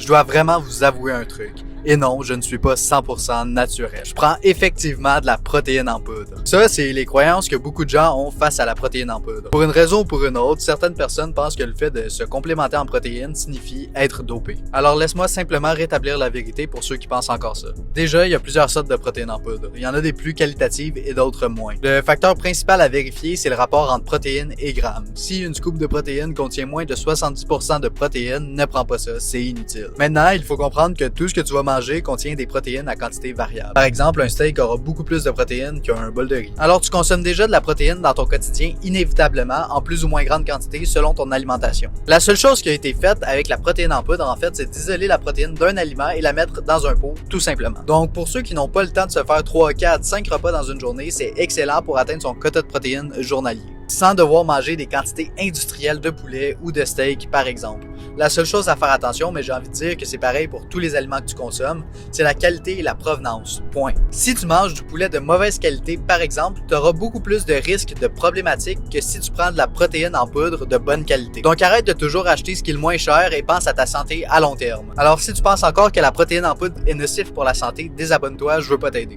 je dois vraiment vous avouer un truc. Et non, je ne suis pas 100% naturel. Je prends effectivement de la protéine en poudre. Ça, c'est les croyances que beaucoup de gens ont face à la protéine en poudre. Pour une raison ou pour une autre, certaines personnes pensent que le fait de se complémenter en protéines signifie être dopé. Alors laisse-moi simplement rétablir la vérité pour ceux qui pensent encore ça. Déjà, il y a plusieurs sortes de protéines en poudre. Il y en a des plus qualitatives et d'autres moins. Le facteur principal à vérifier, c'est le rapport entre protéines et grammes. Si une scoop de protéines contient moins de 70% de protéines, ne prends pas ça, c'est inutile. Maintenant, il faut comprendre que tout ce que tu vas manger contient des protéines à quantité variable. Par exemple, un steak aura beaucoup plus de protéines qu'un bol de riz. Alors tu consommes déjà de la protéine dans ton quotidien inévitablement en plus ou moins grande quantité selon ton alimentation. La seule chose qui a été faite avec la protéine en poudre en fait, c'est d'isoler la protéine d'un aliment et la mettre dans un pot tout simplement. Donc pour ceux qui n'ont pas le temps de se faire 3, 4, 5 repas dans une journée, c'est excellent pour atteindre son quota de protéines journalier, sans devoir manger des quantités industrielles de poulet ou de steak par exemple. La seule chose à faire attention, mais j'ai envie de dire que c'est pareil pour tous les aliments que tu consommes, c'est la qualité et la provenance. Point. Si tu manges du poulet de mauvaise qualité, par exemple, tu auras beaucoup plus de risques de problématiques que si tu prends de la protéine en poudre de bonne qualité. Donc arrête de toujours acheter ce qui est le moins cher et pense à ta santé à long terme. Alors si tu penses encore que la protéine en poudre est nocive pour la santé, désabonne-toi, je veux pas t'aider.